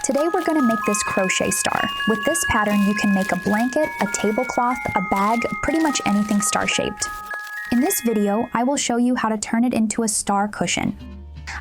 Today we're going to make this crochet star. With this pattern you can make a blanket, a tablecloth, a bag, pretty much anything star-shaped. In this video, I will show you how to turn it into a star cushion.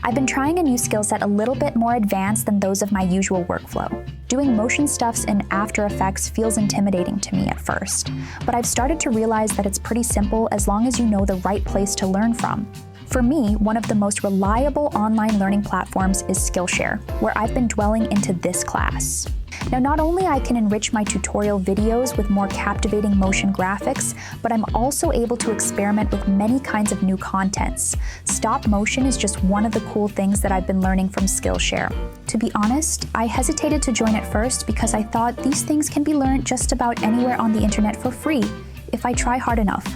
I've been trying a new skill set a little bit more advanced than those of my usual workflow. Doing motion stuffs in After Effects feels intimidating to me at first, but I've started to realize that it's pretty simple as long as you know the right place to learn from. For me, one of the most reliable online learning platforms is Skillshare, where I've been dwelling into this class. Now, not only I can enrich my tutorial videos with more captivating motion graphics, but I'm also able to experiment with many kinds of new contents. Stop motion is just one of the cool things that I've been learning from Skillshare. To be honest, I hesitated to join at first because I thought these things can be learned just about anywhere on the internet for free, if I try hard enough.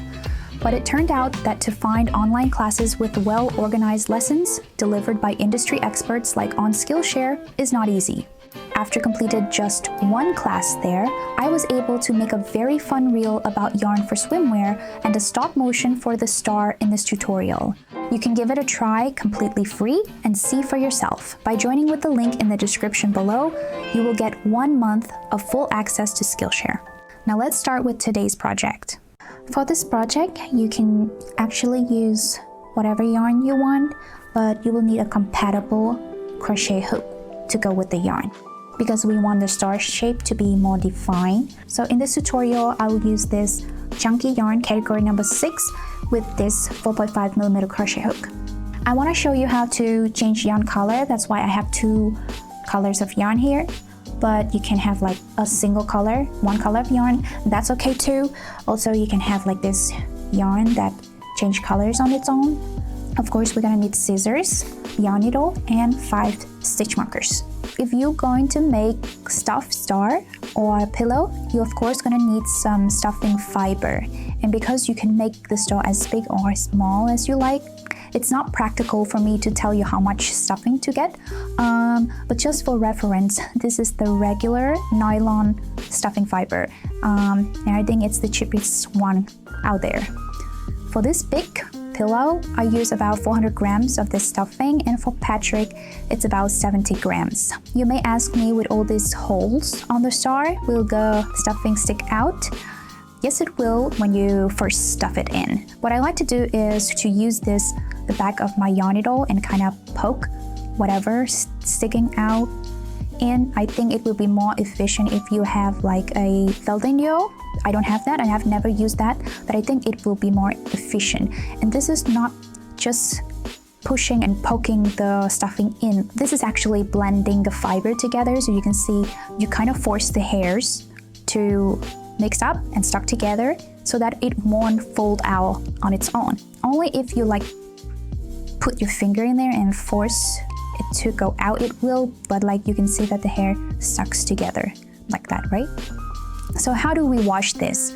But it turned out that to find online classes with well-organized lessons delivered by industry experts like on Skillshare is not easy. After completed just one class there, I was able to make a very fun reel about yarn for swimwear and a stop motion for the star in this tutorial. You can give it a try completely free and see for yourself. By joining with the link in the description below, you will get 1 month of full access to Skillshare. Now let's start with today's project. For this project, you can actually use whatever yarn you want, but you will need a compatible crochet hook to go with the yarn because we want the star shape to be more defined. So in this tutorial, I will use this chunky yarn category number 6 with this 4.5mm crochet hook. I want to show you how to change yarn color. That's why I have 2 colors of yarn here, but you can have like a single color, 1 color of yarn. That's okay too. Also, you can have like this yarn that change colors on its own. Of course, we're gonna need scissors, yarn needle, and 5 stitch markers. If you're going to make stuffed star or a pillow, you're of course gonna need some stuffing fiber. And because you can make the star as big or as small as you like, it's not practical for me to tell you how much stuffing to get. But just for reference, this is the regular nylon stuffing fiber. And I think it's the cheapest one out there. For this big pillow, I use about 400 grams of this stuffing, and for Patrick, it's about 70 grams. You may ask me, with all these holes on the star, will the stuffing stick out? Yes, it will when you first stuff it in. What I like to do is to use the back of my yarn needle and kind of poke whatever sticking out. And I think it will be more efficient if you have like a felting needle. I don't have that, and I've never used that, but I think it will be more efficient. And this is not just pushing and poking the stuffing in. This is actually blending the fiber together, so you can see you kind of force the hairs to mix up and stuck together so that it won't fold out on its own. Only if you like put your finger in there and force it to go out, it will, but like you can see that the hair sucks together like that, right? So how do we wash this?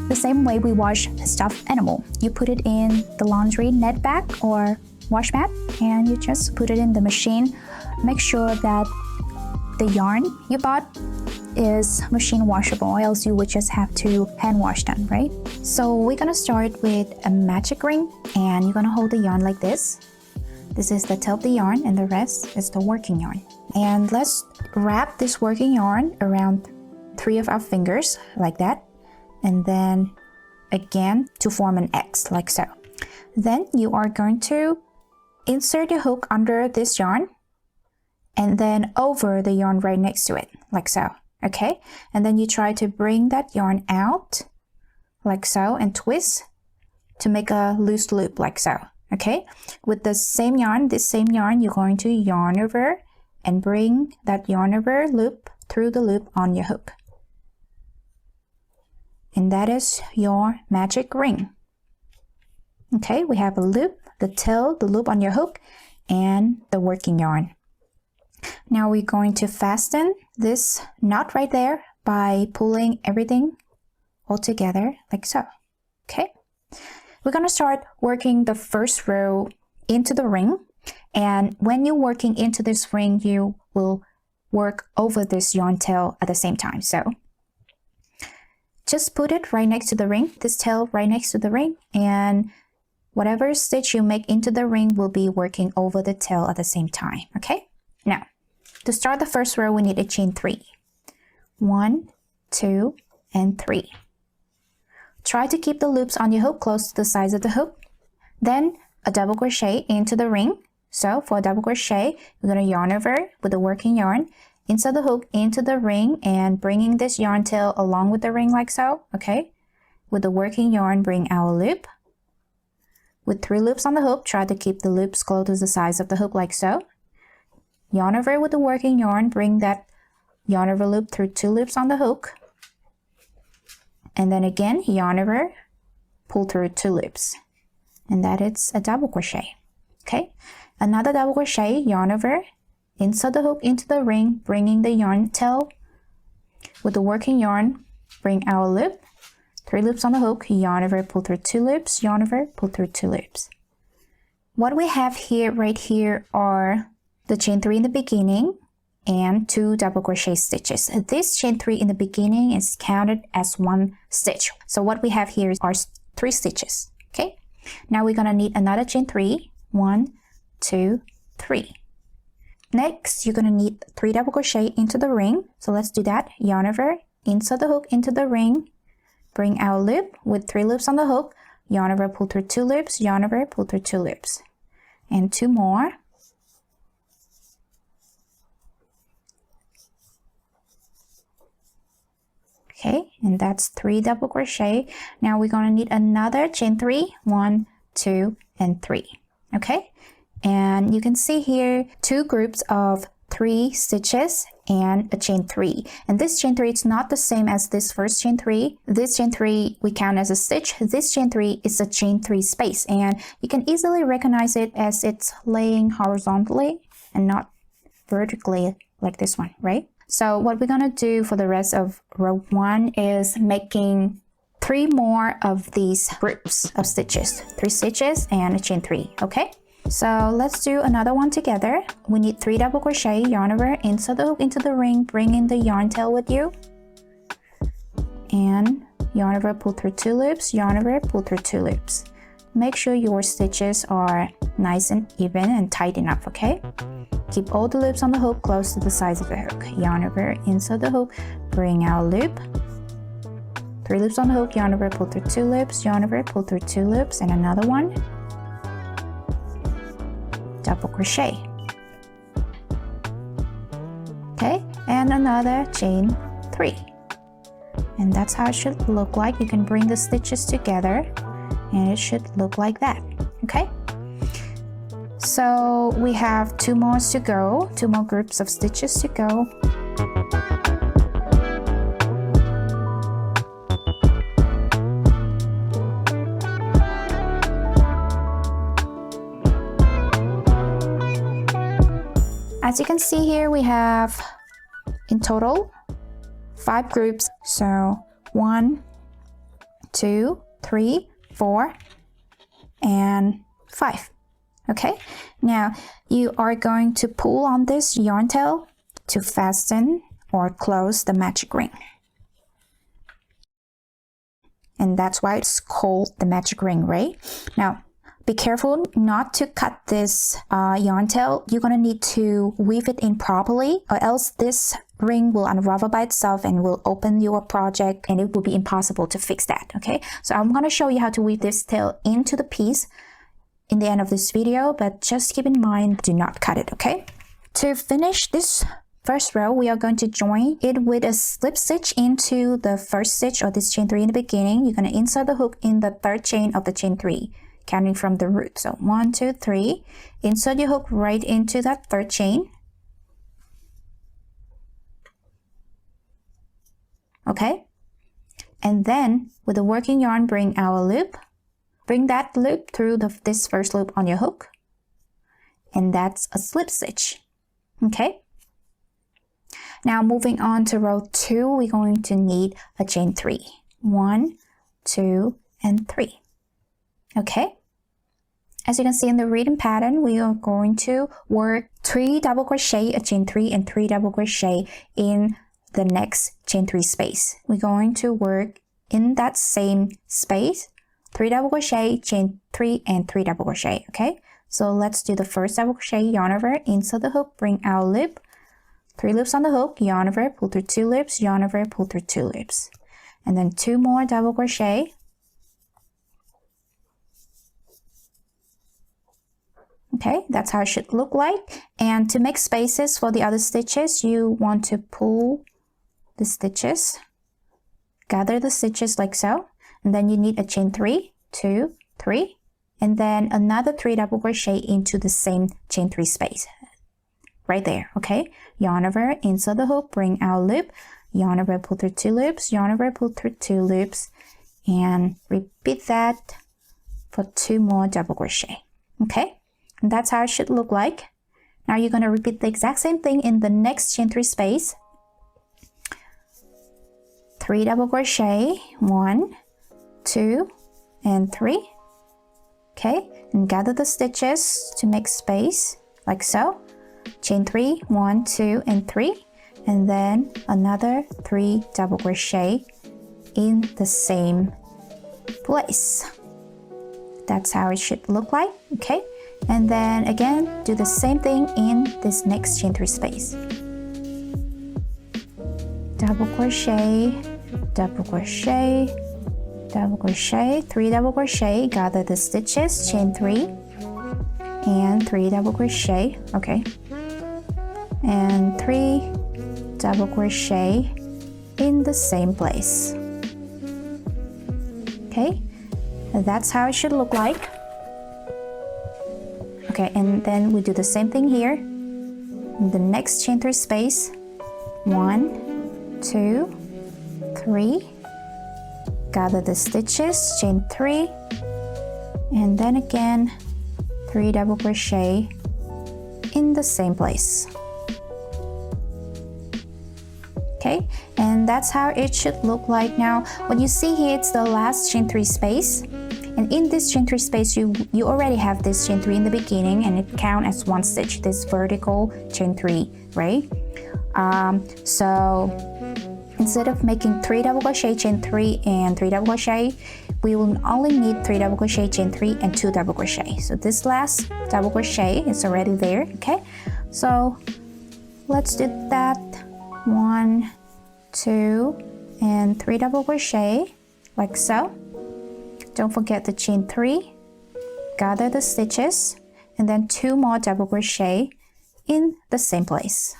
The same way we wash a stuffed animal. You put it in the laundry net bag or wash mat, and you just put it in the machine. Make sure that the yarn you bought is machine washable, or else you would just have to hand wash them, right? So we're gonna start with a magic ring, and you're gonna hold the yarn like this. This is the tail of the yarn, and the rest is the working yarn. And let's wrap this working yarn around 3 of our fingers like that, and then again to form an X like so. Then you are going to insert the hook under this yarn and then over the yarn right next to it like so. Okay, and then you try to bring that yarn out like so and twist to make a loose loop like so. Okay, with the same yarn, this same yarn, you're going to yarn over and bring that yarn over loop through the loop on your hook. And that is your magic ring. Okay, we have a loop, the tail, the loop on your hook, and the working yarn. Now we're going to fasten this knot right there by pulling everything all together like so. Okay, we're going to start working the first row into the ring, and when you're working into this ring, you will work over this yarn tail at the same time. So just put it right next to the ring, this tail right next to the ring, and whatever stitch you make into the ring will be working over the tail at the same time. Okay, now To start the first row, we need a chain 3. 1, 2, and 3. Try to keep the loops on your hook close to the sides of the hook. Then a double crochet into the ring. So for a double crochet, we're going to yarn over with the working yarn, inside the hook into the ring, and bringing this yarn tail along with the ring like so, okay? With the working yarn, bring our loop. With 3 loops on the hook, try to keep the loops close to the sides of the hook like so. Yarn over with the working yarn, bring that yarn over loop through 2 loops on the hook. And then again, yarn over, pull through 2 loops. And that is a double crochet, okay? Another double crochet, yarn over, inside the hook into the ring, bringing the yarn tail. With the working yarn, bring our loop. 3 loops on the hook, yarn over, pull through 2 loops, yarn over, pull through 2 loops. What we have here, right here, are the chain 3 in the beginning and 2 double crochet stitches. This chain 3 in the beginning is counted as 1 stitch. So what we have here are 3 stitches, okay? Now we're gonna need another chain 3, 1, 2, 3. Next, you're gonna need 3 double crochet into the ring. So let's do that. Yarn over, inside the hook into the ring, bring our loop with 3 loops on the hook, yarn over, pull through 2 loops, yarn over, pull through 2 loops, and 2 more. Okay, and that's 3 double crochet. Now we're going to need another chain 3, 1, 2, and 3. Okay, and you can see here 2 groups of 3 stitches and a chain 3. And this chain 3 is not the same as this first chain 3. This chain 3 we count as a stitch. This chain 3 is a chain 3 space, and you can easily recognize it as it's laying horizontally and not vertically like this one, right? So what we're gonna do for the rest of row 1 is making 3 more of these groups of stitches. 3 stitches and a chain 3, okay? So let's do another one together. We need 3 double crochet, yarn over, inside the hook into the ring, bring in the yarn tail with you. And yarn over, pull through 2 loops, yarn over, pull through 2 loops. Make sure your stitches are nice and even and tight enough, okay? Keep all the loops on the hook close to the sides of the hook. Yarn over, inside the hook, bring our loop. 3 loops on the hook, yarn over, pull through 2 loops, yarn over, pull through 2 loops, and another one. Double crochet. Okay, and another chain 3. And that's how it should look like. You can bring the stitches together and it should look like that, okay? So we have 2 more to go, 2 more groups of stitches to go. As you can see here, we have in total 5 groups. So 1, 2, 3, 4, and 5. Okay, now you are going to pull on this yarn tail to fasten or close the magic ring. And that's why it's called the magic ring, right? Now, be careful not to cut this yarn tail. You're gonna need to weave it in properly, or else this ring will unravel by itself and will open your project, and it will be impossible to fix that, okay? So I'm gonna show you how to weave this tail into the piece in the end of this video, but just keep in mind, do not cut it, okay? To finish this first row, we are going to join it with a slip stitch into the first stitch or this chain 3 in the beginning. You're going to insert the hook in the 3rd chain of the chain 3, counting from the root. So 1, 2, 3, insert your hook right into that 3rd chain. Okay, and then with the working yarn, bring our loop. Bring that loop through this first loop on your hook, and that's a slip stitch. Okay, now moving on to row 2, we're going to need a chain 3. 1, 2, and 3. Okay, as you can see in the reading pattern, we are going to work 3 double crochet, a chain 3, and 3 double crochet in the next chain 3 space. We're going to work in that same space 3 double crochet, chain 3, and 3 double crochet. Okay, so let's do the first double crochet, yarn over, insert the hook, bring our loop, 3 loops on the hook, yarn over, pull through 2 loops, yarn over, pull through 2 loops, and then 2 more double crochet. Okay, that's how it should look like. And to make spaces for the other stitches, you want to pull the stitches, gather the stitches like so, and then you need a chain 3, 2, 3, and then another 3 double crochet into the same chain 3 space right there. Okay, yarn over, insert the hook, bring out loop, yarn over, pull through 2 loops, yarn over, pull through 2 loops, and repeat that for 2 more double crochet. Okay, and that's how it should look like. Now you're going to repeat the exact same thing in the next chain 3 space. 3 double crochet, 1, 2, and 3. Okay, and gather the stitches to make space like so. Chain 3, 1, 2, and 3, and then another 3 double crochet in the same place. That's how it should look like. Okay, and then again do the same thing in this next chain 3 space. Double crochet, double crochet, double crochet, 3 double crochet, gather the stitches, chain 3, and 3 double crochet. Okay, and 3 double crochet in the same place. Okay, that's how it should look like. Okay, and then we do the same thing here in the next chain 3 space. 1, 2, 3, gather the stitches, chain 3, and then again 3 double crochet in the same place. Okay, and that's how it should look like. Now what you see here, it's the last chain 3 space, and in this chain 3 space you already have this chain 3 in the beginning, and it counts as 1 stitch, this vertical chain 3, right? So instead of making 3 double crochet, chain 3, and 3 double crochet, we will only need 3 double crochet, chain 3, and 2 double crochet. So this last double crochet is already there. Okay, so let's do that. 1, 2, and 3 double crochet like so. Don't forget the chain 3, gather the stitches, and then 2 more double crochet in the same place.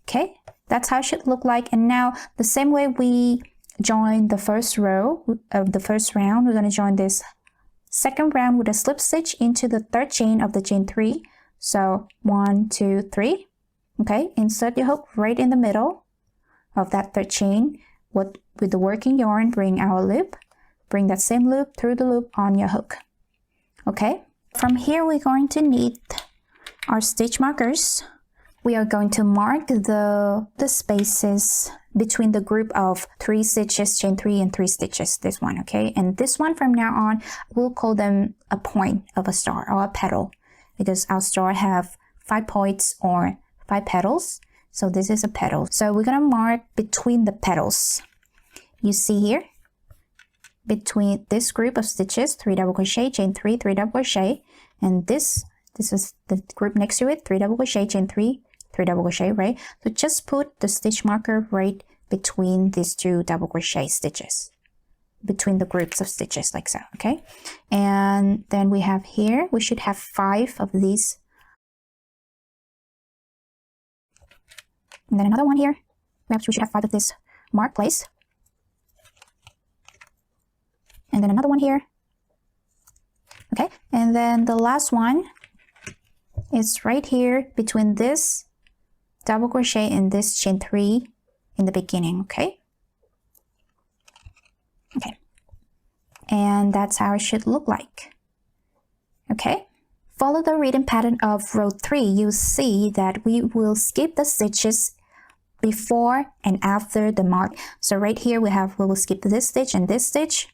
Okay, that's how it should look like. And now the same way we joined the first row of the first round, we're going to join this second round with a slip stitch into the third chain of the chain 3. So 1, 2, 3. Okay, insert your hook right in the middle of that third chain. With the working yarn, bring our loop, bring that same loop through the loop on your hook. Okay, from here we're going to need our stitch markers. We are going to mark the spaces between the group of 3 stitches, chain 3, and 3 stitches, this one. Okay, and this one from now on we'll call them a point of a star or a petal, because our star have 5 points or 5 petals. So this is a petal. So we're gonna mark between the petals. You see here, between this group of stitches, 3 double crochet, chain 3, 3 double crochet, and this is the group next to it, 3 double crochet, chain 3, 3 double crochet, right? So just put the stitch marker right between these 2 double crochet stitches, between the groups of stitches like so. Okay, and then we have here, we should have 5 of these. And then another one here. Perhaps we should have 5 of this mark place. And then another one here. Okay, and then the last one is right here between this double crochet and this chain 3 in the beginning. Okay. Okay. And that's how it should look like. Okay. Follow the reading pattern of row 3. You see that we will skip the stitches before and after the mark. So right here we will skip this stitch and this stitch.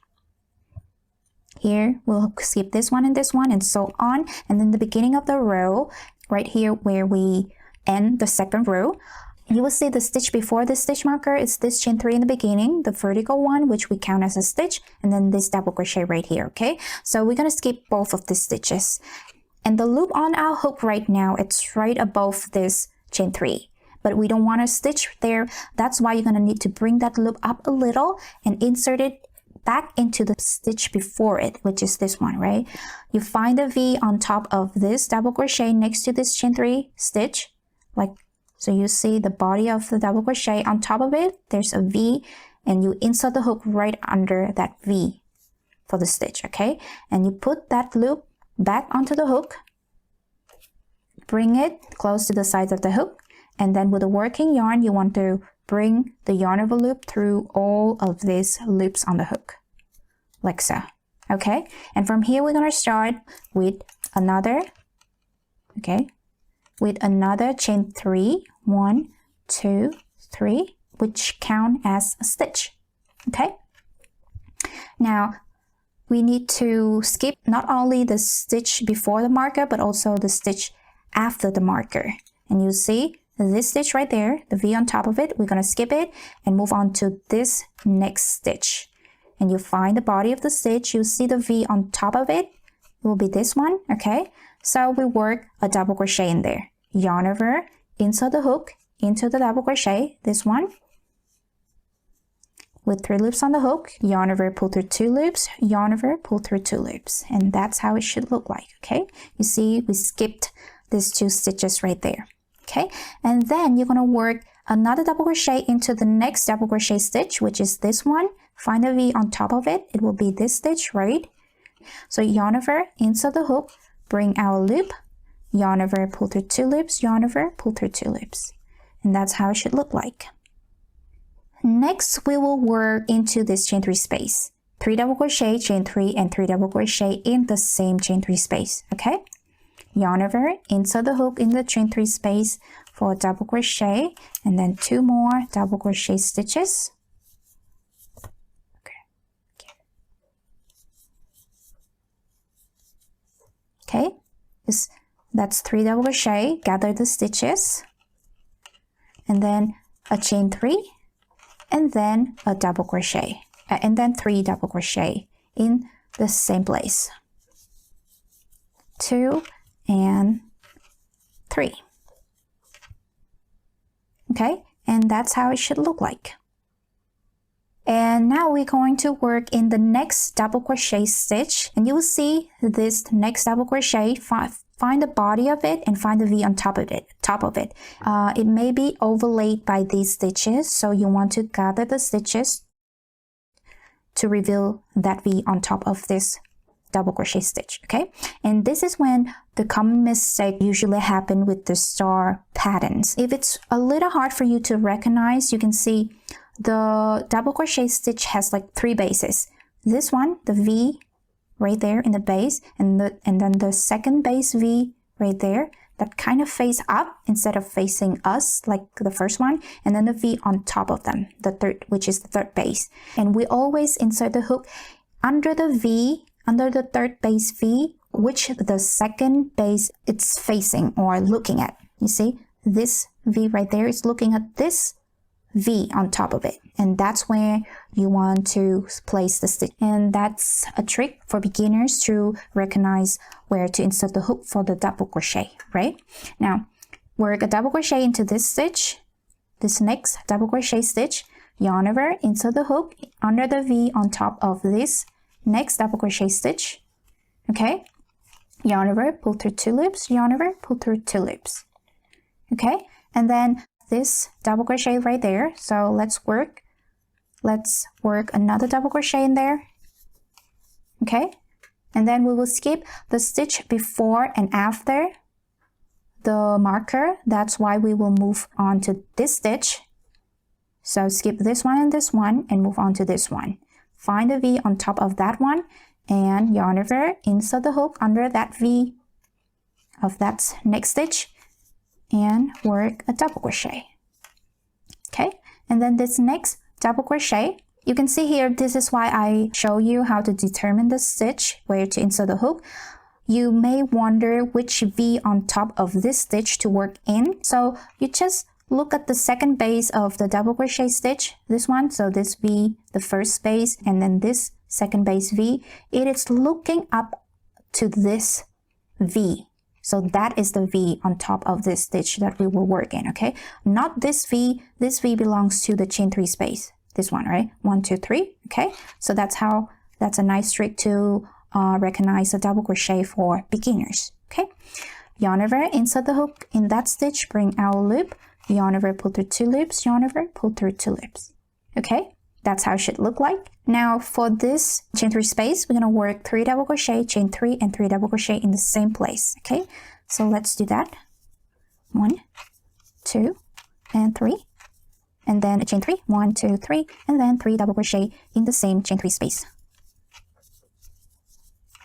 Here we'll skip this one and so on. And then the beginning of the row, right here where we end the second row, you will see the stitch before the stitch marker is this chain 3 in the beginning, the vertical one, which we count as a stitch, and then this double crochet right here. Okay, so we're gonna skip both of the stitches. And the loop on our hook right now, it's right above this chain 3. But we don't want to stitch there. That's why you're going to need to bring that loop up a little and insert it back into the stitch before it, which is this one, right? You find the V on top of this double crochet next to this chain 3 stitch, like so. You see the body of the double crochet on top of it, there's a V, and you insert the hook right under that V for the stitch, okay? And you put that loop back onto the hook, bring it close to the sides of the hook, and then with a working yarn, you want to bring the yarn over loop through all of these loops on the hook, like so, okay? And from here, we're gonna start with another, okay? With another chain 3, 1, 2, 3, which count as a stitch, okay? Now, we need to skip not only the stitch before the marker, but also the stitch after the marker. And you see this stitch right there, the V on top of it, we're gonna skip it and move on to this next stitch. And you find the body of the stitch, you see the V on top of it, it will be this one, okay? So we work a double crochet in there. Yarn over, insert the hook into the double crochet, this one. With 3 loops on the hook, yarn over, pull through 2 loops, yarn over, pull through 2 loops. And that's how it should look like, okay? You see, we skipped these 2 stitches right there. Okay, and then you're going to work another double crochet into the next double crochet stitch, which is this one. Find a V on top of it. It will be this stitch, right? So yarn over, insert the hook, bring our loop, yarn over, pull through 2 loops, yarn over, pull through 2 loops. And that's how it should look like. Next, we will work into this chain 3 space. 3 double crochet, chain 3, and 3 double crochet in the same chain 3 space, okay? Yarn over, insert the hook in the chain 3 space for a double crochet, and then 2 more double crochet stitches. Okay, that's 3 double crochet, gather the stitches, and then a chain 3, and then a double crochet, and then 3 double crochet in the same place. 2 and 3. Okay, and that's how it should look like. And now we're going to work in the next double crochet stitch, and you will see this next double crochet, find the body of it and find the V on top of it. It may be overlaid by these stitches, so you want to gather the stitches to reveal that V on top of this double crochet stitch, okay? And this is when the common mistake usually happen with the star patterns. If it's a little hard for you to recognize, you can see the double crochet stitch has like 3 bases. This one, the V right there in the base, and then the second base V right there that kind of face up instead of facing us like the first one, and then the V on top of them, the third, which is the third base. And we always insert the hook under the V, under the third base V, which the second base it's facing or looking at. You see, this V right there is looking at this V on top of it, and that's where you want to place the stitch. And that's a trick for beginners to recognize where to insert the hook for the double crochet, right? Now, work a double crochet into this stitch, this next double crochet stitch, yarn over, insert the hook under the V on top of this next double crochet stitch, okay? Yarn over, pull through 2 loops, yarn over, pull through 2 loops, okay? And then this double crochet right there, so let's work another double crochet in there, okay? And then we will skip the stitch before and after the marker. That's why we will move on to this stitch. So skip this one and move on to this one. Find a V on top of that one and yarn over, insert the hook under that V of that next stitch and work a double crochet. Okay, and then this next double crochet, you can see here, this is why I show you how to determine the stitch, where to insert the hook. You may wonder which V on top of this stitch to work in. So you just look at the second base of the double crochet stitch, this one, so this V, the first base, and then this second base V, it is looking up to this V. So that is the V on top of this stitch that we will work in, okay? Not this V. This V belongs to the chain 3 space. This one, right? 1, 2, 3, okay? So that's a nice trick to recognize a double crochet for beginners, okay? Yarn over, insert the hook in that stitch, bring our loop, yarn over, pull through 2 loops, yarn over, pull through 2 loops, okay? That's how it should look like. Now for this chain 3 space, we're gonna work 3 double crochet, chain 3, and 3 double crochet in the same place, okay? So let's do that. 1, 2, and 3, and then a chain 3, 1, 2, 3, and then 3 double crochet in the same chain 3 space.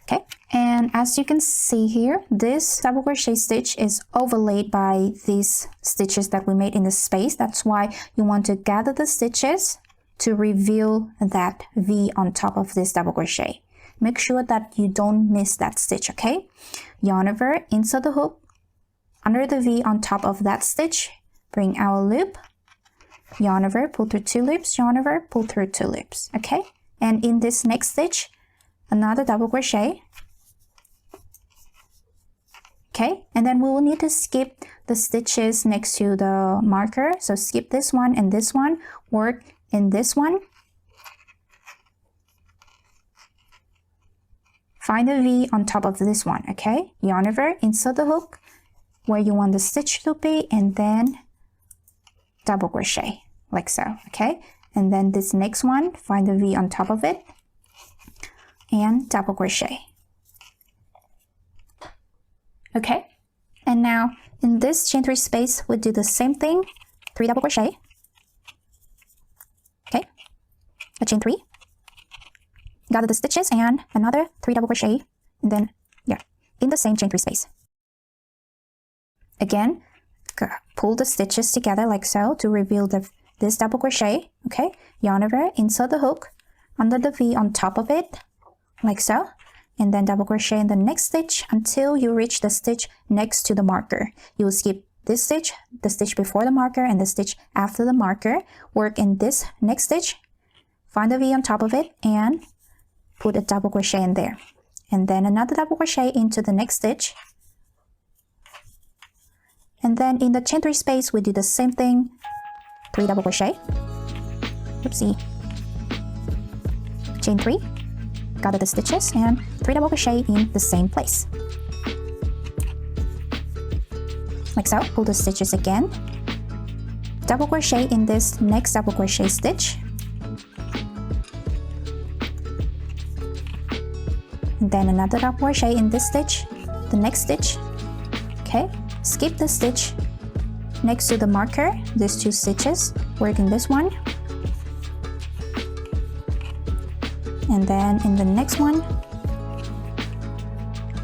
Okay, and as you can see here, this double crochet stitch is overlaid by these stitches that we made in the space. That's why you want to gather the stitches to reveal that V on top of this double crochet. Make sure that you don't miss that stitch, okay? Yarn over, insert the hook under the V on top of that stitch, bring our loop, yarn over, pull through 2 loops, yarn over, pull through 2 loops, okay? And in this next stitch, another double crochet, okay? And then we will need to skip the stitches next to the marker. So skip this one and this one, work in this one, find a V on top of this one, okay? Yarn over, insert the hook where you want the stitch to be, and then double crochet like so, okay? And then this next one, find a V on top of it and double crochet, okay? And now in this chain 3 space, we do the same thing, 3 double crochet, okay? A chain 3, gather the stitches and another 3 double crochet, and then yeah, in the same chain 3 space. Again, pull the stitches together like so to reveal this double crochet, okay? Yarn over, insert the hook under the V on top of it like so, and then double crochet in the next stitch until you reach the stitch next to the marker. You will skip this stitch, the stitch before the marker, and the stitch after the marker. Work in this next stitch, find the V on top of it, and put a double crochet in there, and then another double crochet into the next stitch. And then in the chain 3 space, we do the same thing, 3 double crochet, oopsie, chain 3, gather the stitches, and 3 double crochet in the same place. Like so, pull the stitches again, double crochet in this next double crochet stitch, and then another double crochet in this stitch, the next stitch, okay? Skip the stitch next to the marker, these 2 stitches, work in this one, and then in the next one.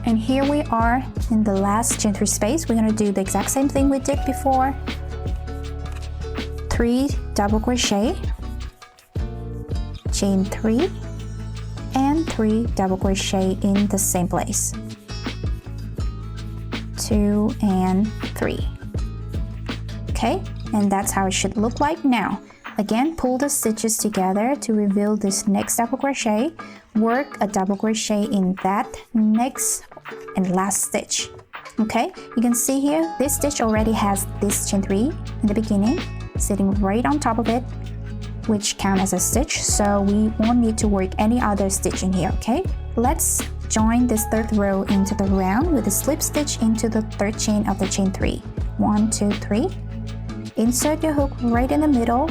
And here we are in the last chain 3 space. We're going to do the exact same thing we did before. 3 double crochet, chain 3, and 3 double crochet in the same place. 2 and 3. Okay, and that's how it should look like now. Again, pull the stitches together to reveal this next double crochet. Work a double crochet in that next and last stitch. Okay, you can see here, this stitch already has this chain 3 in the beginning, sitting right on top of it, which count as a stitch, so we won't need to work any other stitch in here, okay? Let's join this 3rd row into the round with a slip stitch into the 3rd chain of the chain 3. 1, 2, 3. Insert your hook right in the middle,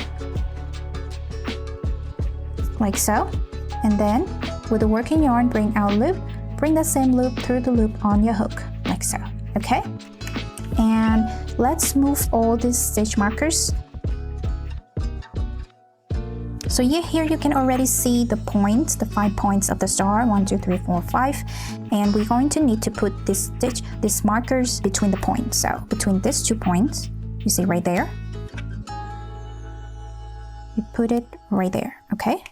like so. And then, with the working yarn, bring our loop, bring the same loop through the loop on your hook, like so, okay? And let's move all these stitch markers. So here you can already see the points, the 5 points of the star, 1, 2, 3, 4, 5. And we're going to need to put these markers between the points. So between these 2 points, you see right there, you put it right there, okay?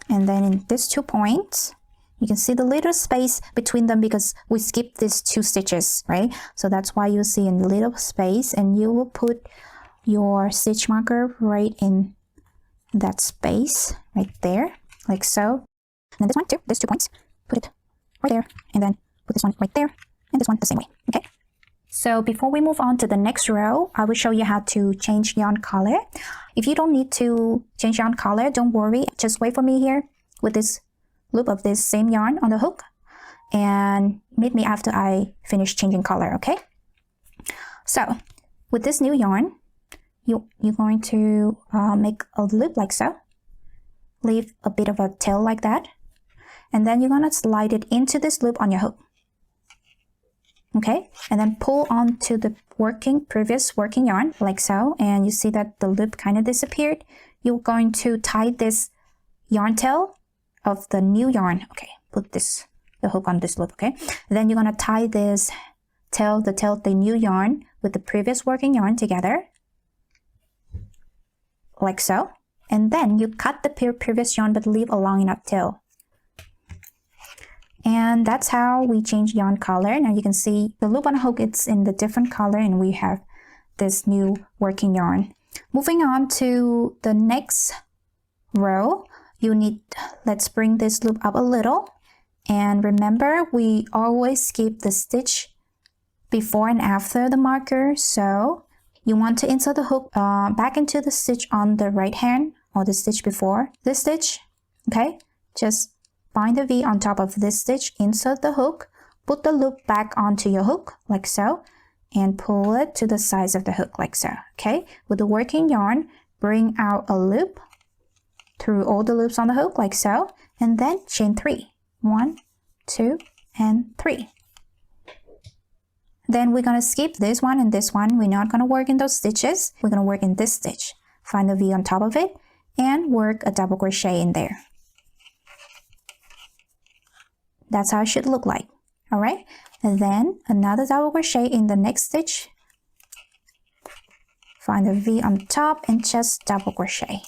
And then in these 2 points, you can see the little space between them because we skipped these 2 stitches, right? So that's why you see a little space, and you will put your stitch marker right in that space right there, like so. And then this one too, there's 2 points, put it right there, and then put this one right there, and this one the same way, okay? So before we move on to the next row, I will show you how to change yarn color. If you don't need to change yarn color, don't worry. Just wait for me here with this loop of this same yarn on the hook and meet me after I finish changing color, okay? So with this new yarn, you're going to make a loop like so. Leave a bit of a tail like that. And then you're going to slide it into this loop on your hook. Okay, and then pull onto the previous working yarn like so, and you see that the loop kind of disappeared. You're going to tie this yarn tail of the new yarn. Okay, put the hook on this loop, okay? And then you're going to tie this tail, the new yarn with the previous working yarn together like so. And then you cut the previous yarn but leave a long enough tail. And that's how we change yarn color. Now you can see the loop on the hook, it's in the different color, and we have this new working yarn. Moving on to the next row, let's bring this loop up a little. And remember, we always skip the stitch before and after the marker. So you want to insert the hook back into the stitch on the right hand, or the stitch before this stitch, okay? Just bind the V on top of this stitch, insert the hook, put the loop back onto your hook like so, and pull it to the sides of the hook like so, okay? With the working yarn, bring out a loop through all the loops on the hook like so, and then chain 3. 1, 2, and 3. Then we're going to skip this one and this one. We're not going to work in those stitches. We're going to work in this stitch. Find the V on top of it and work a double crochet in there. That's how it should look like. All right, and then another double crochet in the next stitch. Find the V on top and just double crochet.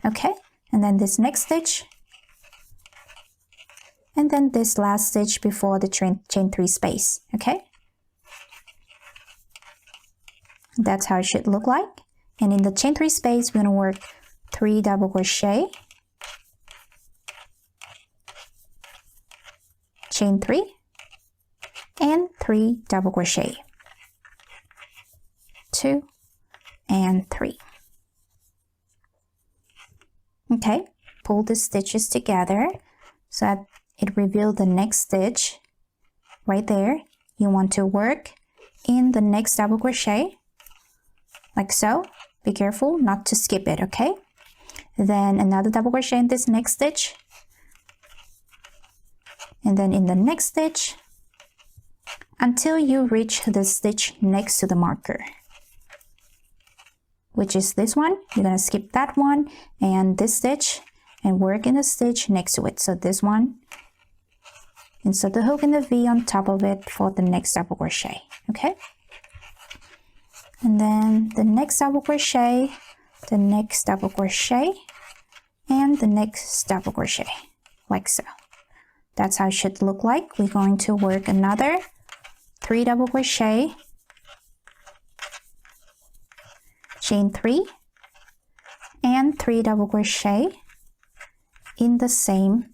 Okay, and then this next stitch, and then this last stitch before the chain 3 space. Okay, that's how it should look like. And in the chain 3 space, we're going to work 3 double crochet, chain 3, and 3 double crochet, 2 and 3. Okay, pull the stitches together so that it reveals the next stitch right there. You want to work in the next double crochet like so. Be careful not to skip it, okay? Then another double crochet in this next stitch, and then in the next stitch until you reach the stitch next to the marker, which is this one. You're going to skip that one and this stitch and work in the stitch next to it. So this one, insert the hook in the V on top of it for the next double crochet. Okay, and then the next double crochet, the next double crochet, and the next double crochet like so. That's how it should look like. We're going to work another 3 double crochet, chain 3, and 3 double crochet in the same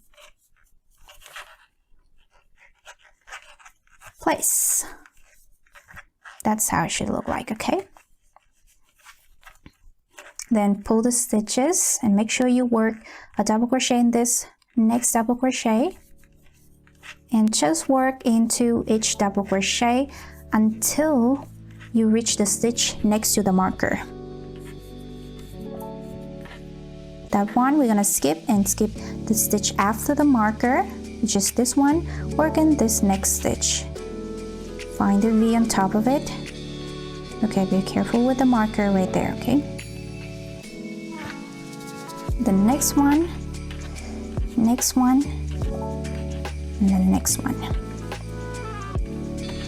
place. That's how it should look like, okay? Then pull the stitches and make sure you work a double crochet in this next double crochet, and just work into each double crochet until you reach the stitch next to the marker. That one we're gonna skip the stitch after the marker, which is this one. Work in this next stitch. Find the V on top of it. Okay, be careful with the marker right there, okay? The next one, and the next one.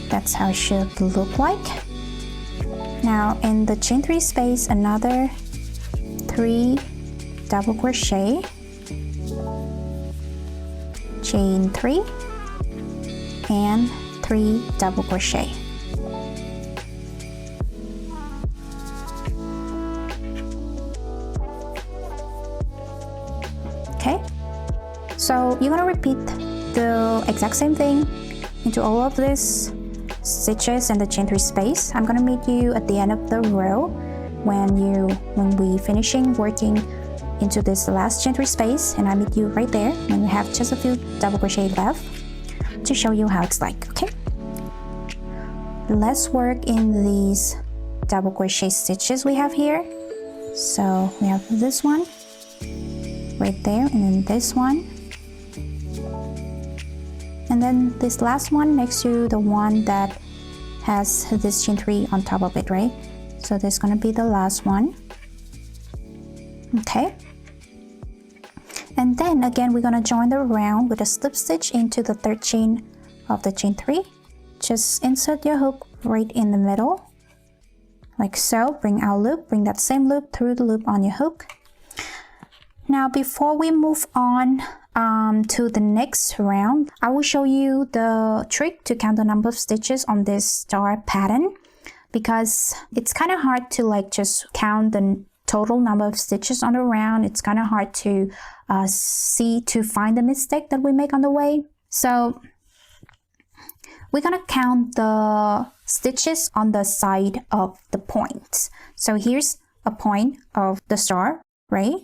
That's how it should look like. Now in the chain 3 space, another 3 double crochet, chain 3, and 3 double crochet. Okay, so you're gonna repeat the exact same thing into all of this stitches in the chain 3 space. I'm gonna meet you at the end of the row when we finishing working into this last chain 3 space, and I meet you right there when we have just a few double crochet left to show you how it's like. Okay, let's work in these double crochet stitches we have here. So we have this one right there, and then this one, and then this last one next to the one that has this chain 3 on top of it, right? So this is gonna be the last one. Okay, and then again we're gonna join the round with a slip stitch into the third chain of the chain 3. Just insert your hook right in the middle like so. Bring our loop, bring that same loop through the loop on your hook. Now before we move on to the next round, I will show you the trick to count the number of stitches on this star pattern, because it's kind of hard to like just count the total number of stitches on the round. It's kind of hard to find the mistake that we make on the way. So we're gonna count the stitches on the side of the points. So here's a point of the star, right?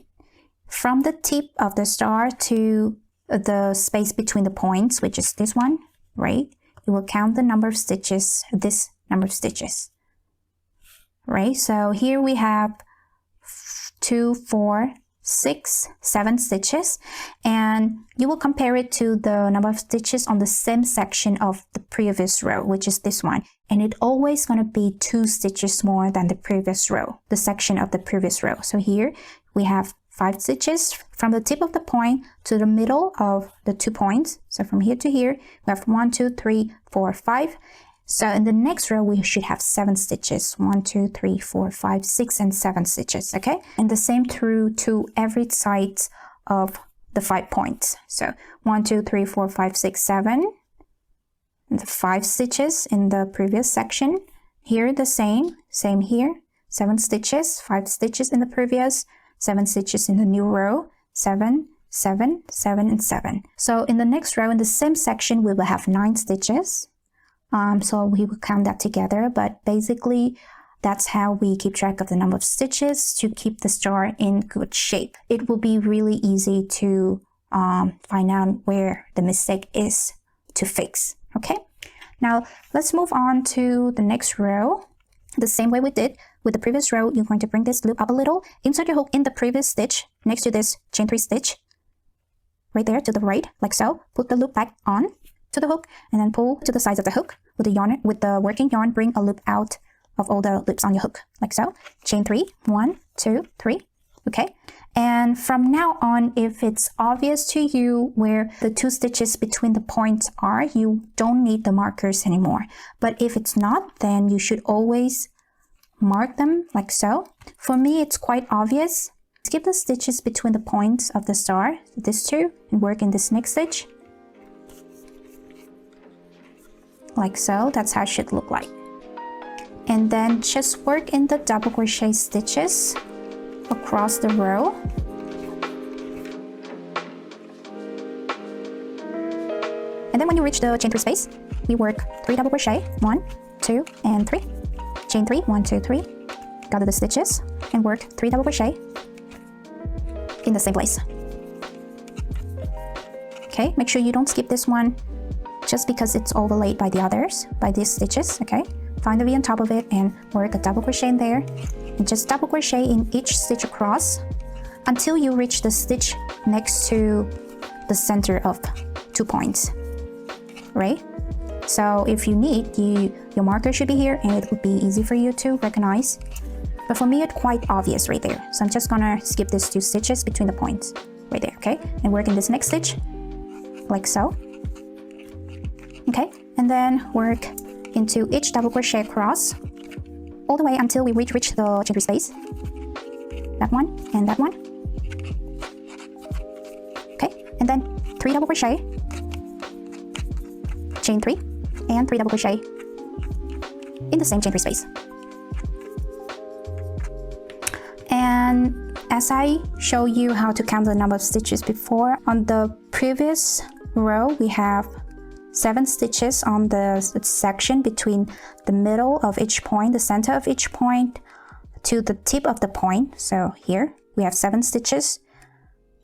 From the tip of the star to the space between the points, which is this one, right? You will count the number of stitches, this number of stitches, right? So here we have 2, 4, 6, 7 stitches, and you will compare it to the number of stitches on the same section of the previous row, which is this one, and it's always going to be 2 stitches more than the previous row, the section of the previous row. So here we have 5 stitches from the tip of the point to the middle of the 2 points. So from here to here we have 1, 2, 3, 4, 5. So in the next row we should have 7 stitches, 1, 2, 3, 4, 5, 6, and 7 stitches. Okay, and the same through to every side of the 5 points. So 1, 2, 3, 4, 5, 6, 7, and the 5 stitches in the previous section. Here the same here, 7 stitches, 5 stitches in the previous, 7 stitches in the new row, 7, 7, 7, and 7. So in the next row in the same section we will have 9 stitches. So we will count that together, but basically that's how we keep track of the number of stitches to keep the star in good shape. It will be really easy to find out where the mistake is to fix. Okay, now let's move on to the next row. The same way we did with the previous row, you're going to bring this loop up a little, insert your hook in the previous stitch next to this chain 3 stitch right there to the right, like so. Put the loop back on to the hook and then pull to the sides of the hook with the yarn, with the working yarn. Bring a loop out of all the loops on your hook like so. Chain 3, 1, 2, 3. Okay, and from now on, if it's obvious to you where the 2 stitches between the points are, you don't need the markers anymore. But if it's not, then you should always mark them like so. For me, it's quite obvious. Skip the stitches between the points of the star, this 2, and work in this next stitch like so. That's how it should look like. And then just work in the double crochet stitches across the row. And then when you reach the chain 3 space, we work 3 double crochet, 1, 2, and 3. Chain 3, 1, 2, 3. Gather the stitches and work 3 double crochet in the same place. Okay, make sure you don't skip this one just because it's overlaid by the others, by these stitches. Okay, find the V on top of it and work a double crochet in there, and just double crochet in each stitch across until you reach the stitch next to the center of 2 points, right? So if you need, your marker should be here and it would be easy for you to recognize. But for me, it's quite obvious right there. So I'm just gonna skip these 2 stitches between the points right there, okay? And work in this next stitch like so. Okay, and then work into each double crochet across all the way until we reach the chain 3 space. That one and that one. Okay, and then 3 double crochet, chain 3, and 3 double crochet in the same chain 3 space. And as I show you how to count the number of stitches before, on the previous row we have 7 stitches on the section between the middle of each point, the center of each point to the tip of the point. So here we have 7 stitches,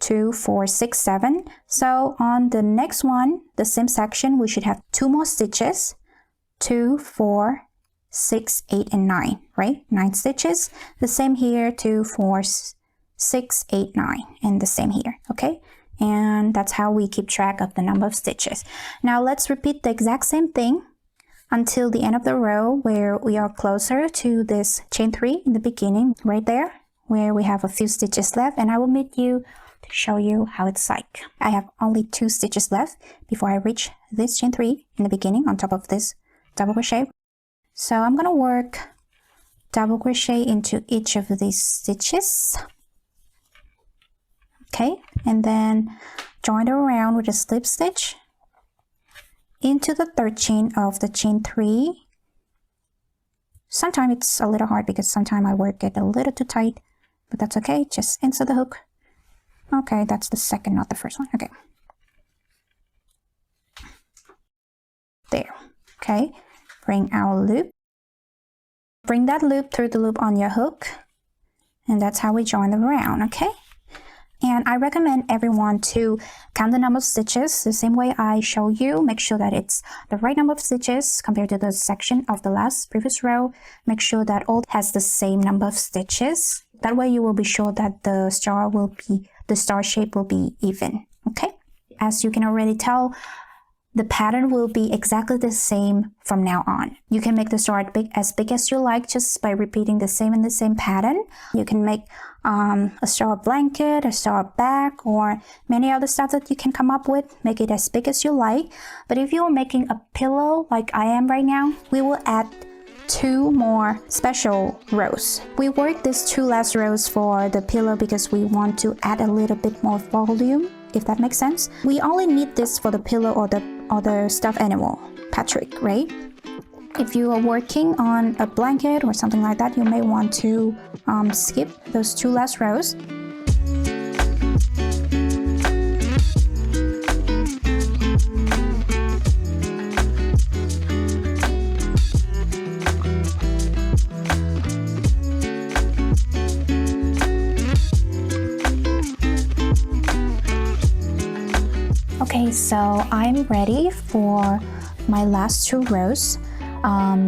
2, 4, 6, 7. So on the next one, the same section, we should have 2 more stitches, 2, 4, 6, 8, and 9, right? 9 stitches. The same here, 2, 4, 6, 8, 9, and the same here, okay? And that's how we keep track of the number of stitches. Now let's repeat the exact same thing until the end of the row where we are closer to this chain 3 in the beginning, right there, where we have a few stitches left, and I will meet you to show you how it's like. I have only 2 stitches left before I reach this chain 3 in the beginning on top of this double crochet. So I'm gonna work double crochet into each of these stitches. Okay, and then join it around with a slip stitch into the third chain of the chain 3. Sometimes it's a little hard because sometimes I work it a little too tight, but that's okay. Just insert the hook. Okay, that's the second, not the first one. Okay. There. Okay, bring our loop. Bring that loop through the loop on your hook, and that's how we join the round, okay? And I recommend everyone to count the number of stitches the same way I show you. Make sure that it's the right number of stitches compared to the section of the previous row. Make sure that all has the same number of stitches. That way you will be sure that the star shape will be even, okay? As you can already tell, the pattern will be exactly the same from now on. You can make the star as big as you like just by repeating the same pattern. You can make a star blanket, a star bag, or many other stuff that you can come up with. Make it as big as you like. But if you're making a pillow like I am right now, we will add 2 more special rows. We work these 2 last rows for the pillow because we want to add a little bit more volume, if that makes sense. We only need this for the pillow or the stuffed animal, Patrick, right? If you are working on a blanket or something like that, you may want to skip those 2 last rows. Okay, so I'm ready for my last 2 rows.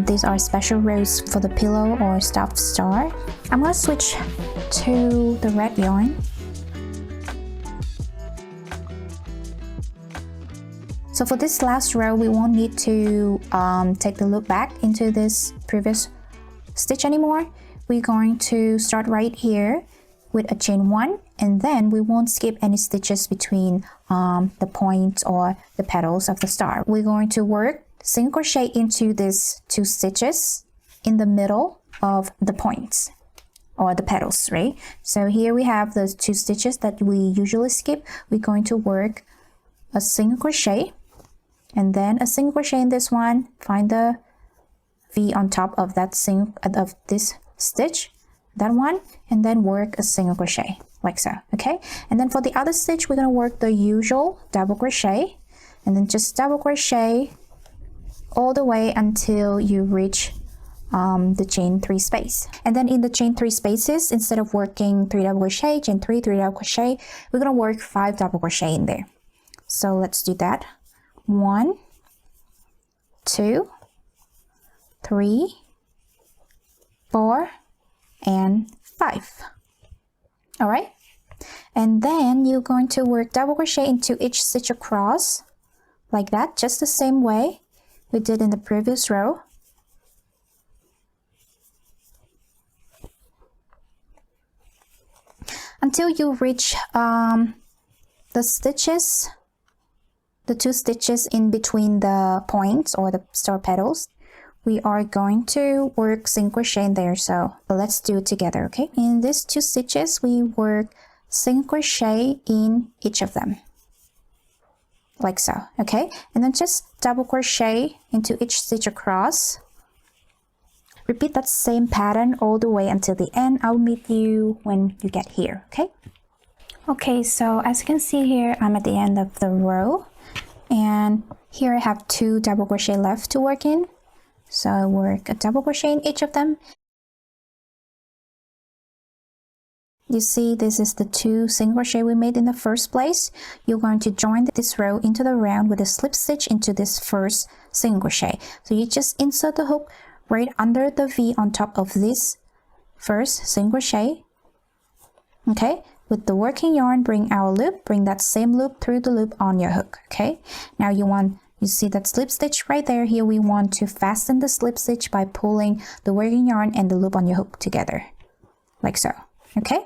These are special rows for the pillow or stuffed star. I'm gonna switch to the red yarn. So for this last row, we won't need to take the loop back into this previous stitch anymore. We're going to start right here with a chain 1, and then we won't skip any stitches between the points or the petals of the star. We're going to work single crochet into these 2 stitches in the middle of the points or the petals, right? So here we have those 2 stitches that we usually skip. We're going to work a single crochet and then a single crochet in this one, find the V on top of that of this stitch, that one, and then work a single crochet like so, okay? And then for the other stitch, we're gonna work the usual double crochet, and then just double crochet all the way until you reach the chain 3 space. And then in the chain 3 spaces, instead of working 3 double crochet, chain 3, 3 double crochet, we're gonna work 5 double crochet in there. So let's do that. 1, 2, 3, 4, and 5. All right, and then you're going to work double crochet into each stitch across like that, just the same way we did in the previous row. Until you reach the stitches, the 2 stitches in between the points or the star petals. We are going to work single crochet in there, so let's do it together, okay? In these 2 stitches, we work single crochet in each of them, like so, okay? And then just double crochet into each stitch across. Repeat that same pattern all the way until the end. I'll meet you when you get here, okay? Okay, so as you can see here, I'm at the end of the row, and Here I have 2 double crochet left to work in, so I work a double crochet in each of them. You see, this is the 2 single crochet we made in the first place. You're going to join this row into the round with a slip stitch into this first single crochet. So you just insert the hook right under the V on top of this first single crochet. Okay, with the working yarn, bring our loop, bring that same loop through the loop on your hook. Okay, now you see that slip stitch right there. Here we want to fasten the slip stitch by pulling the working yarn and the loop on your hook together, like so. Okay,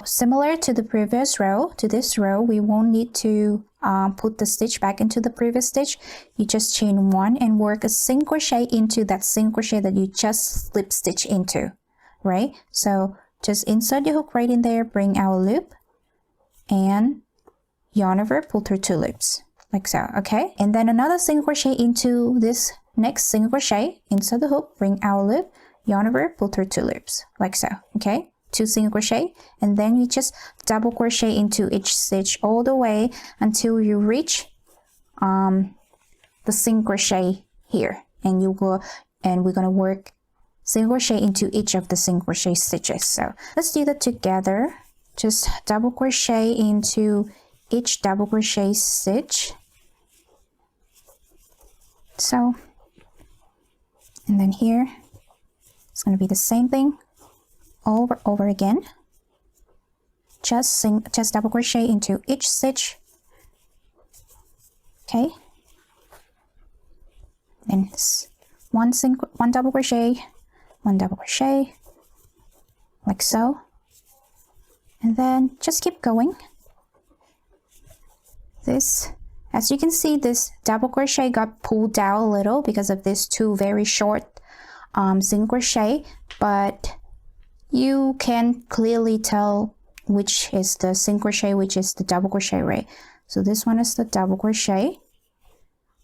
similar to the previous row, to this row, we won't need to put the stitch back into the previous stitch. You just chain 1 and work a single crochet into that single crochet that you just slip stitch into, right? So just insert your hook right in there, bring our loop, and yarn over, pull through 2 loops, like so. Okay, and then another single crochet into this next single crochet, insert the hook, bring our loop, yarn over, pull through 2 loops, like so. Okay, 2 single crochet, and then you just double crochet into each stitch all the way until you reach the single crochet here, and we're gonna work single crochet into each of the single crochet stitches. So let's do that together. Just double crochet into each double crochet stitch. So, and then here it's going to be the same thing over again. Just double crochet into each stitch. Okay, then one double crochet, one double crochet, like so, and then just keep going. This, as you can see, this double crochet got pulled down a little because of these 2 very short single crochet, but you can clearly tell which is the single crochet, which is the double crochet, right? So this one is the double crochet,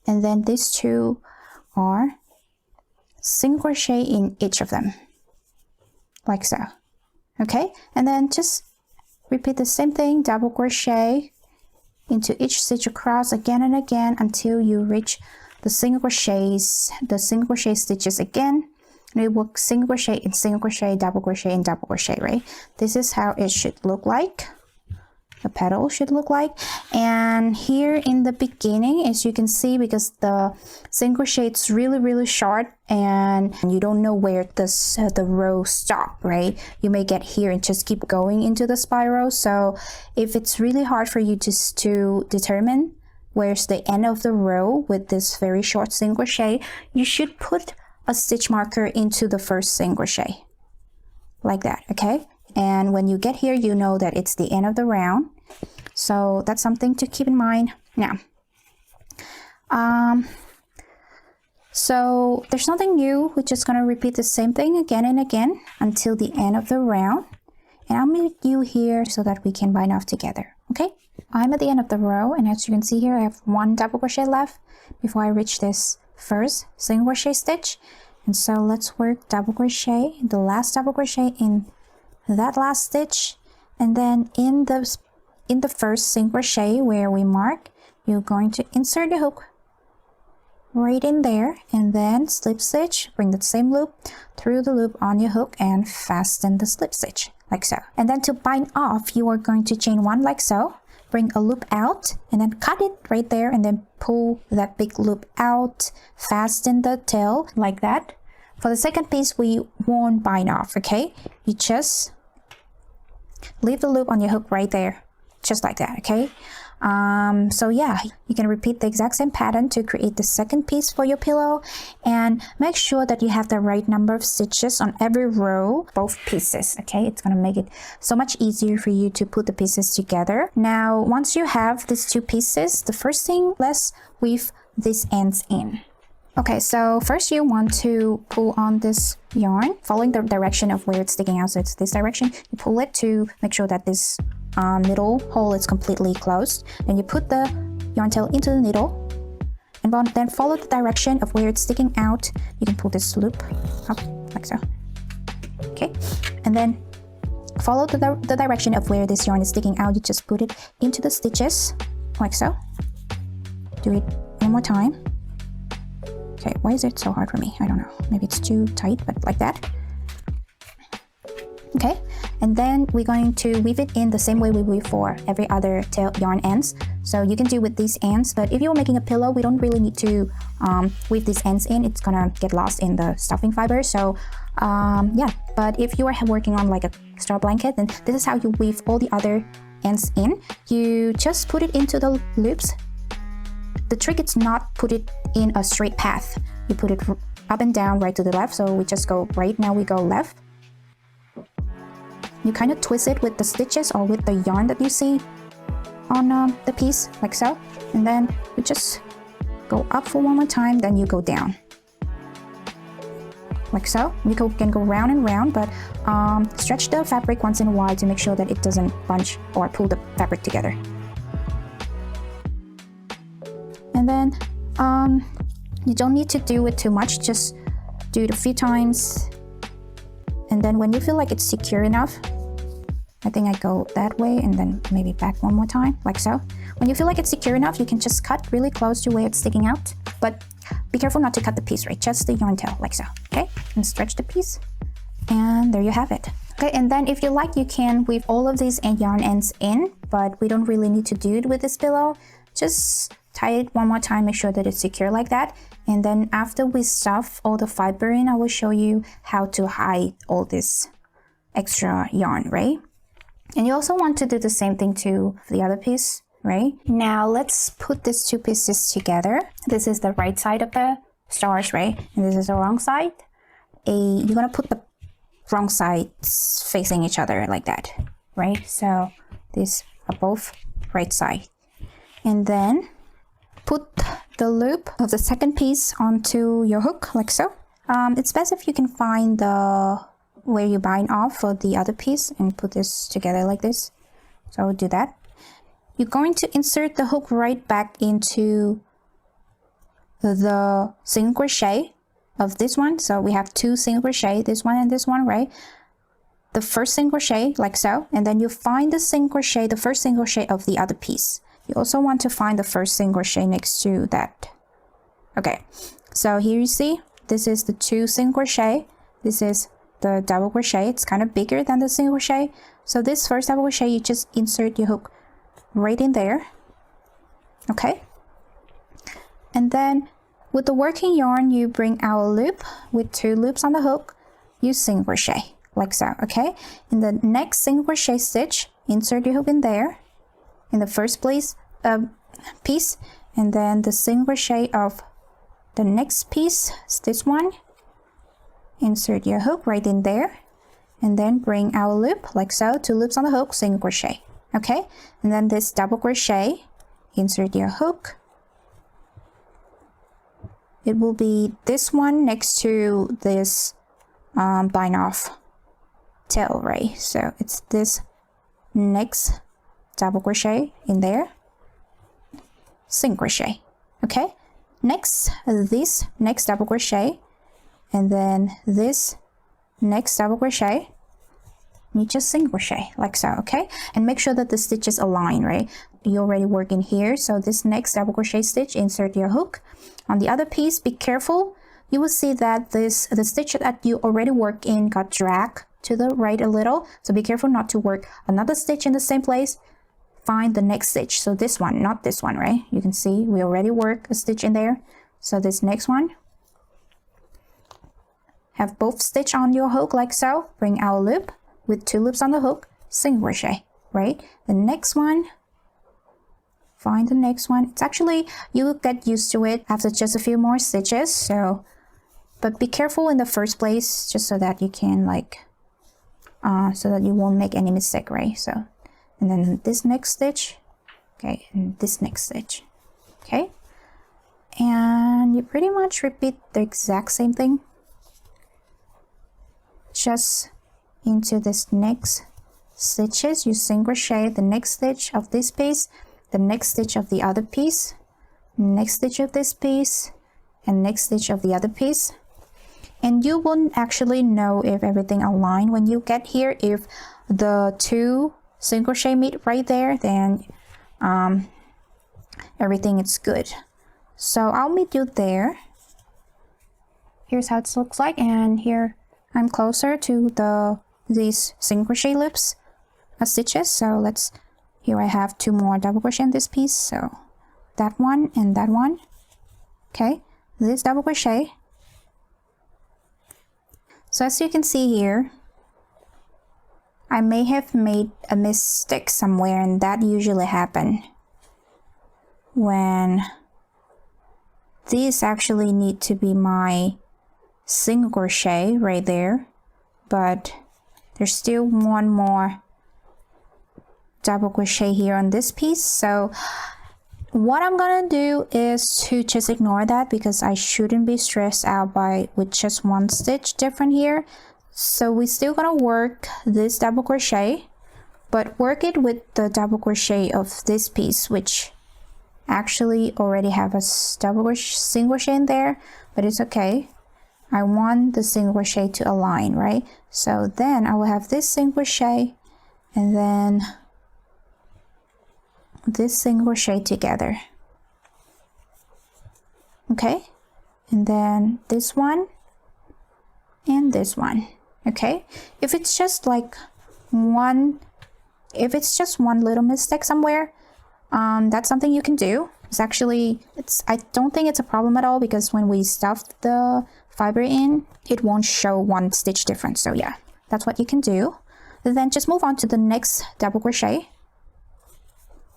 and then these 2 are single crochet in each of them, like so. Okay, and then just repeat the same thing, double crochet into each stitch across again and again until you reach the single crochet stitches again. And it works single crochet in single crochet, double crochet in double crochet, right? This is how it should look like. The petal should look like. And here in the beginning, as you can see, because the single crochet is really short and you don't know where the row stop, right? You may get here and just keep going into the spiral. So if it's really hard for you to determine where's the end of the row with this very short single crochet, you should put a stitch marker into the first single crochet, like that. Okay, and when you get here, you know that it's the end of the round. So that's something to keep in mind. Now, so there's nothing new. We're just gonna repeat the same thing again and again until the end of the round. And I'll meet you here so that we can bind off together. Okay, I'm at the end of the row, and as you can see here, I have 1 double crochet left before I reach this first single crochet stitch. And so let's work double crochet, the last double crochet in that last stitch, and then in the first single crochet where we mark, you're going to insert the hook right in there, and then slip stitch, bring the same loop through the loop on your hook and fasten the slip stitch, like so. And then to bind off, you are going to chain 1 like so, bring a loop out, and then cut it right there, and then pull that big loop out, fasten the tail like that. For the second piece, we won't bind off, okay? You just leave the loop on your hook right there, just like that, okay? So yeah, you can repeat the exact same pattern to create the second piece for your pillow, and make sure that you have the right number of stitches on every row, both pieces, okay? It's gonna make it so much easier for you to put the pieces together. Now, once you have these 2 pieces, the first thing, let's weave these ends in. Okay, so first you want to pull on this yarn, following the direction of where it's sticking out, so it's this direction. You pull it to make sure that this middle hole is completely closed. Then you put the yarn tail into the needle, and then follow the direction of where it's sticking out. You can pull this loop up like so. Okay, and then follow the direction of where this yarn is sticking out. You just put it into the stitches like so. do it one more time. Okay, why is it so hard for me? I don't know. Maybe it's too tight, but like that. Okay, and then we're going to weave it in the same way we weave for every other tail yarn ends. So you can do with these ends, but if you're making a pillow, we don't really need to weave these ends in. It's gonna get lost in the stuffing fiber. So yeah, but if you are working on like a straw blanket, then this is how you weave all the other ends in. You just put it into the loops. The trick is not put it in a straight path. You put it up and down, right to the left. So we just go right, now we go left. You kind of twist it with the stitches or with the yarn that you see on the piece, like so. And then you just go up for one more time, then you go down. Like so. You can go round and round, but stretch the fabric once in a while to make sure that it doesn't bunch or pull the fabric together. And then you don't need to do it too much, just do it a few times. And then when you feel like it's secure enough, I think I go that way and then maybe back one more time, like so. When you feel like it's secure enough, you can just cut really close to where it's sticking out. But be careful not to cut the piece, right? Just the yarn tail, like so, okay? And stretch the piece. And there you have it. Okay, and then if you like, you can weave all of these yarn ends in, but we don't really need to do it with this pillow. Just tie it one more time, make sure that it's secure like that. And then after we stuff all the fiber in, I will show you how to hide all this extra yarn, right? And you also want to do the same thing to the other piece, right? Now let's put these two pieces together. This is the right side of the stars, right? And this is the wrong side. You're gonna put the wrong sides facing each other like that, right? So these are both right side. And then put the loop of the second piece onto your hook, like so. It's best if you can find where you bind off for the other piece and put this together like this. So I will do that. You're going to insert the hook right back into the single crochet of this one. So we have two single crochet, this one and this one, right? The first single crochet, like so, and then you find the single crochet, the first single crochet of the other piece. You also want to find the first single crochet next to that. Okay, so here you see, this is the two single crochet. This is the double crochet. It's kind of bigger than the single crochet. So this first double crochet, you just insert your hook right in there. Okay. And then with the working yarn, you bring out a loop with two loops on the hook. You single crochet like so. Okay. In the next single crochet stitch, insert your hook in there in the first piece, and then the single crochet of the next piece is this one. Insert your hook right in there, and then bring our loop like so, two loops on the hook, single crochet. Okay, and then this double crochet, insert your hook. It will be this one next to this bind off tail, right? So it's this next double crochet in there, single crochet. Okay, next this next double crochet, and then this next double crochet, you just single crochet like so. Okay, and make sure that the stitches align, right? You already work in here, so this next double crochet stitch, insert your hook on the other piece. Be careful, you will see that the stitch that you already work in got dragged to the right a little, so be careful not to work another stitch in the same place. Find the next stitch, so this one, not this one, right? You can see we already work a stitch in there, so this next one, have both stitch on your hook like so, bring our loop with two loops on the hook, single crochet, right? The next one, find the next one. It's actually, you will get used to it after just a few more stitches, so, but be careful in the first place, just so that you can like, so that you won't make any mistake, right? So, and then this next stitch, okay, and this next stitch, okay? And you pretty much repeat the exact same thing, just into this next stitches, you single crochet the next stitch of this piece, the next stitch of the other piece, next stitch of this piece, and next stitch of the other piece. And you won't actually know if everything aligned when you get here. If the two single crochet meet right there, then everything is good. So I'll meet you there. Here's how it looks like, and here I'm closer to these single crochet loops, stitches. So here I have 2 more double crochet in this piece, so that one and that one. Okay, this double crochet. So as you can see here, I may have made a mistake somewhere, and that usually happens when these actually need to be my single crochet right there, but there's still one more double crochet here on this piece. So what I'm gonna do is to just ignore that, because I shouldn't be stressed out with just 1 stitch different here. So we're still gonna work this double crochet, but work it with the double crochet of this piece, which actually already have a single crochet in there, but it's okay. I want the single crochet to align, right? So then I will have this single crochet and then this single crochet together. Okay, and then this one and this one. Okay, if it's just like one little mistake somewhere, that's something you can do. I don't think it's a problem at all, because when we stuff the fiber in, it won't show 1 stitch difference. So yeah, that's what you can do. Then just move on to the next double crochet.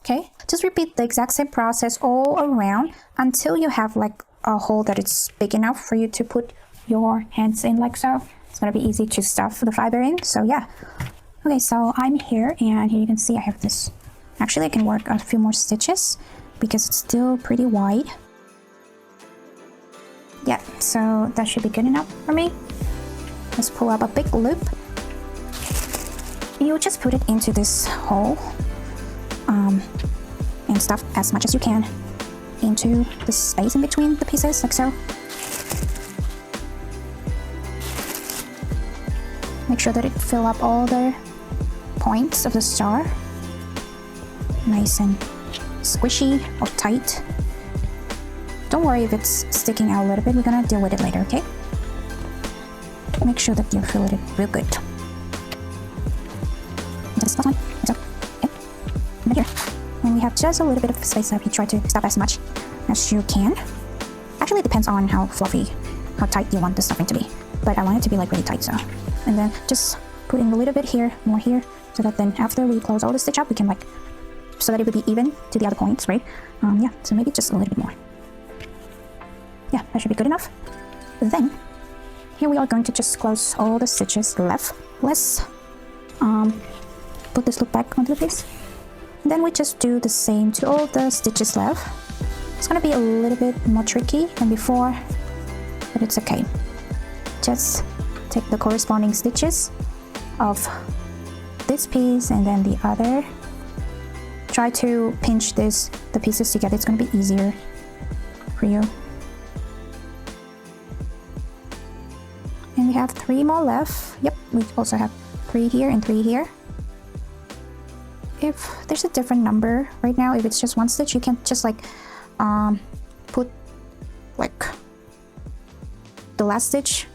Okay, just repeat the exact same process all around until you have like a hole that is big enough for you to put your hands in, like so. It's gonna be easy to stuff the fiber in. So yeah. Okay, so I'm here, and here you can see I have this. Actually, I can work a few more stitches because it's still pretty wide. Yeah, so that should be good enough for me. Let's pull up a big loop. You just put it into this hole, and stuff as much as you can into the space in between the pieces, like so. Make sure that it fill up all the points of the star. Nice and squishy or tight. Don't worry if it's sticking out a little bit, we're gonna deal with it later, okay? Make sure that you fill it real good. Just one. So, okay. And here. And we have just a little bit of space left. You try to stuff as much as you can. Actually, it depends on how fluffy, how tight you want the stuffing to be. But I want it to be like really tight, so. And then just put in a little bit here, more here, so that then after we close all the stitch up, we can like, so that it would be even to the other points, right? Yeah, so maybe just a little bit more. Yeah, that should be good enough. Then, here we are going to just close all the stitches left. Let's put this loop back onto the piece. And then we just do the same to all the stitches left. It's gonna be a little bit more tricky than before, but it's okay. Just take the corresponding stitches of this piece and then the other. Try to pinch the pieces together. It's going to be easier for you. And we have 3 more left. Yep, we also have 3 here and 3 here. If there's a different number right now, if it's just 1 stitch, you can just like put like the last stitch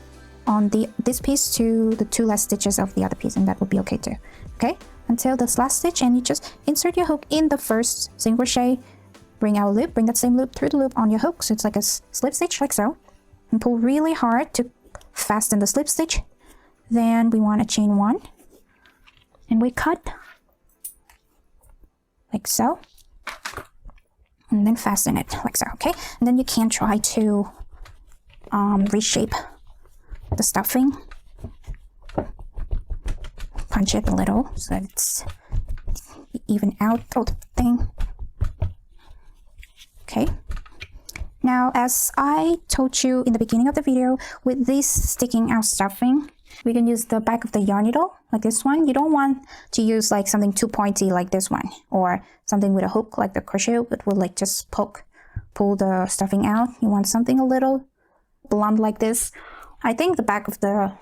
on this piece to the 2 last stitches of the other piece, and that would be okay too. Okay, until this last stitch, and you just insert your hook in the first single crochet, bring out a loop, bring that same loop through the loop on your hook, so it's like a slip stitch, like so, and pull really hard to fasten the slip stitch. Then we want to chain 1, and we cut like so, and then fasten it like so. Okay, and then you can try to reshape the stuffing, punch it a little so that it's even out of the thing. Okay, now as I told you in the beginning of the video, with this sticking out stuffing, we can use the back of the yarn needle like this one. You don't want to use like something too pointy like this one, or something with a hook like the crochet hook that will like just pull the stuffing out. You want something a little blunt like this. I think the back of the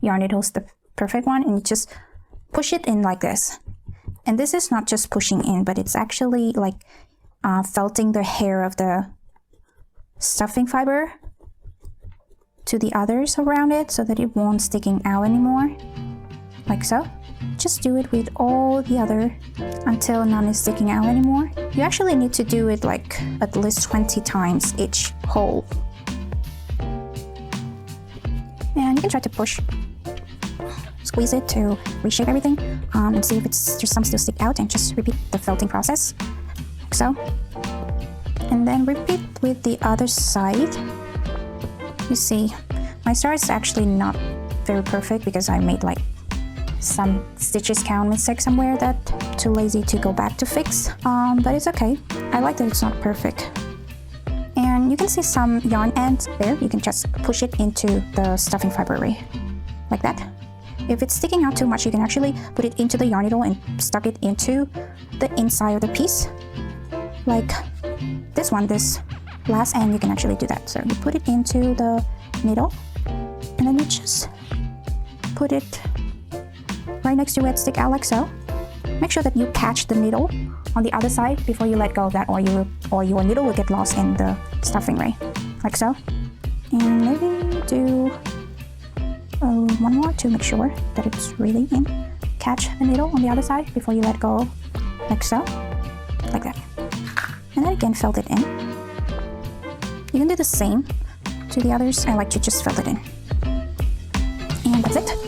yarn needle is the perfect one, and you just push it in like this. And this is not just pushing in, but it's actually like felting the hair of stuffing fiber to the others around it so that it won't sticking out anymore, like so. Just do it with all the other until none is sticking out anymore. You actually need to do it like at least 20 times each hole. And you can try to push, squeeze it to reshape everything, and see if it's just some still stick out, and just repeat the felting process, like so. And then repeat with the other side. You see, my star is actually not very perfect because I made like some stitches count mistake somewhere that too lazy to go back to fix, but it's okay. I like that it's not perfect. And you can see some yarn ends there. You can just push it into the stuffing fiber array, like that. If it's sticking out too much, you can actually put it into the yarn needle and stuck it into the inside of the piece, like this one. This last end, you can actually do that. So you put it into the needle, and then you just put it right next to it, stick out like so. Make sure that you catch the needle on the other side before you let go of that, or your needle will get lost in the stuffing array, like so. And maybe do one more to make sure that it's really in. Catch the needle on the other side before you let go, like so, like that. And then again, felt it in. You can do the same to the others. I like to just felt it in. And that's it.